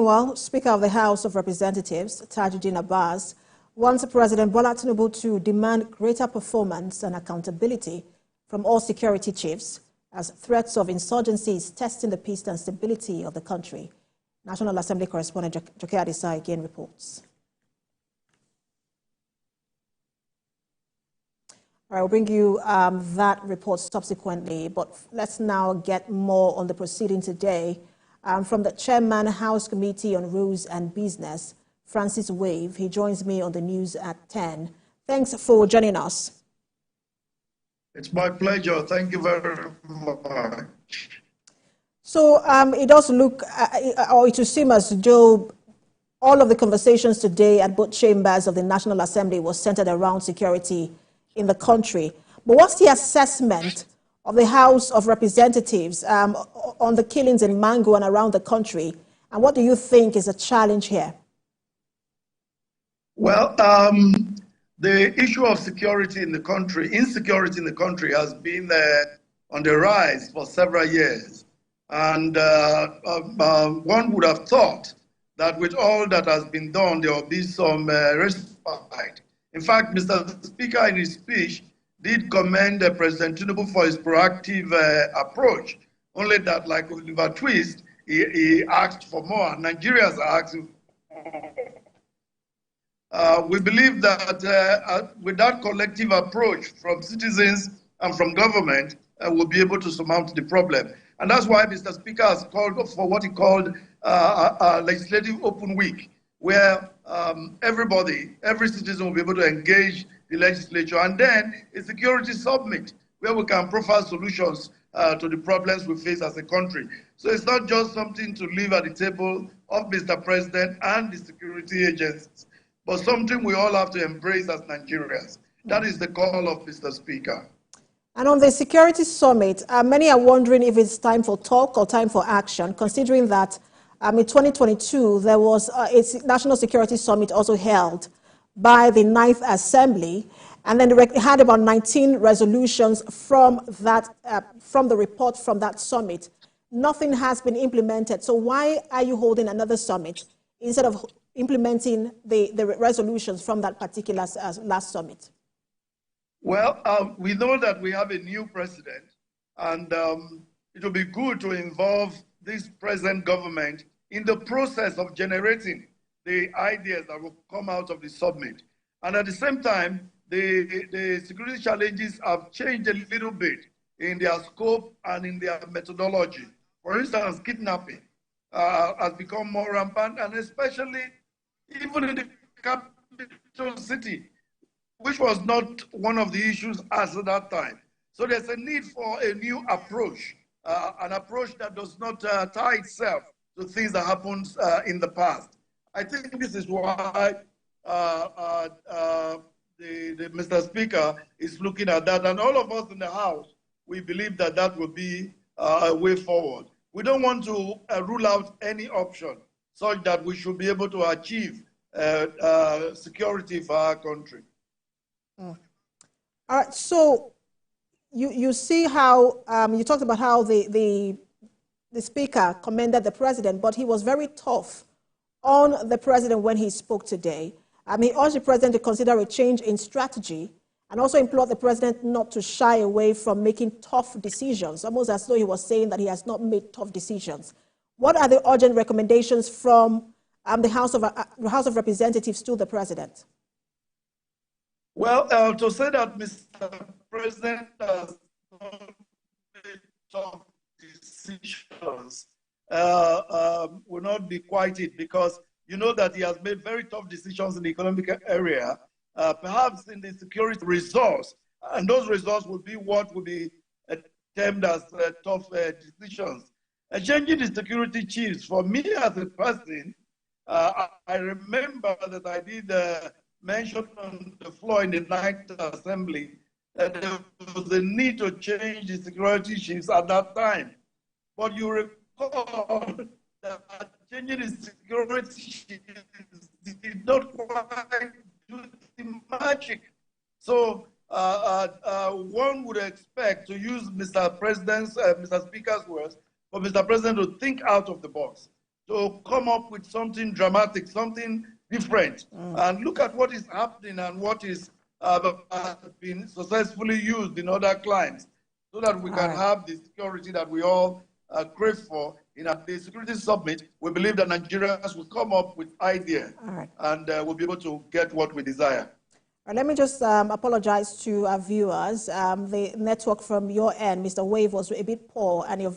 Well, Speaker of the House of Representatives, Tajuddin Abbas, wants President Bola Tinubu to demand greater performance and accountability from all security chiefs as threats of insurgency is testing the peace and stability of the country. National Assembly correspondent Joke Adisa again reports. All right, we'll bring you that report subsequently, but let's now get more on the proceeding today. From the Chairman, House Committee on Rules and Business, Francis Wave. He joins me on the news at 10. Thanks for joining us. It's my pleasure. Thank you very much. So it does look, or it would seem as though all of the conversations today at both chambers of the National Assembly was centered around security in the country. But what's the assessment of the House of Representatives on the killings in Mangu and around the country? And what do you think is a challenge here? Well, the issue of security in the country, insecurity in the country has been on the rise for several years. And one would have thought that with all that has been done, there will be some respite. In fact, Mr. Speaker, in his speech, did commend President Tinubu for his proactive approach. Only that, like Oliver Twist, he asked for more. Nigerians are asking for more. We believe that with that collective approach from citizens and from government, we'll be able to surmount the problem. And that's why Mr. Speaker has called for what he called a legislative open week, where every citizen will be able to engage the legislature, and then a security summit where we can profile solutions to the problems we face as a country. So it's not just something to leave at the table of Mr. President and the security agencies, but something we all have to embrace as Nigerians. That is the call of Mr. Speaker. And on the security summit, many are wondering if it's time for talk or time for action, considering that in 2022, there was a National Security Summit also held by the 9th Assembly, and then they had about 19 resolutions from that, from the report from that summit. Nothing has been implemented. So why are you holding another summit instead of implementing the resolutions from that particular last summit? Well, we know that we have a new president, and it will be good to involve this present government in the process of generating the ideas that will come out of the summit. And at the same time, the security challenges have changed a little bit in their scope and in their methodology. For instance, kidnapping has become more rampant, and especially even in the capital city, which was not one of the issues as at that time. So there's a need for a new approach, an approach that does not tie itself to things that happened in the past. I think this is why Mr. Speaker is looking at that. And all of us in the House, we believe that that will be a way forward. We don't want to rule out any option such that we should be able to achieve security for our country. All right, so you see how you talked about how the Speaker commended the President, but he was very tough on the President when he spoke today. He urged the President to consider a change in strategy and also implored the President not to shy away from making tough decisions, almost as though he was saying that he has not made tough decisions. What are the urgent recommendations from the House of Representatives to the President? Well, to say that Mr. President has not made tough decisions will not be quite it, because you know that he has made very tough decisions in the economic area, perhaps in the security resource, and those results will be what will be termed as tough decisions. Changing the security chiefs, for me as a person, I remember that I did mention on the floor in the 9th Assembly that there was a need to change the security chiefs at that time. But you recall that changing the security chiefs did not quite do the magic. So one would expect, to use Mr. Speaker's words, for Mr. President to think out of the box, to come up with something dramatic, something different, and look at what is happening and what is been successfully used in other climes, so that we can have the security that we all crave for. In the Security Summit, we believe that Nigerians will come up with ideas and we'll be able to get what we desire. Let me just apologize to our viewers. The network from your end, Mr. Wave, was a bit poor, and your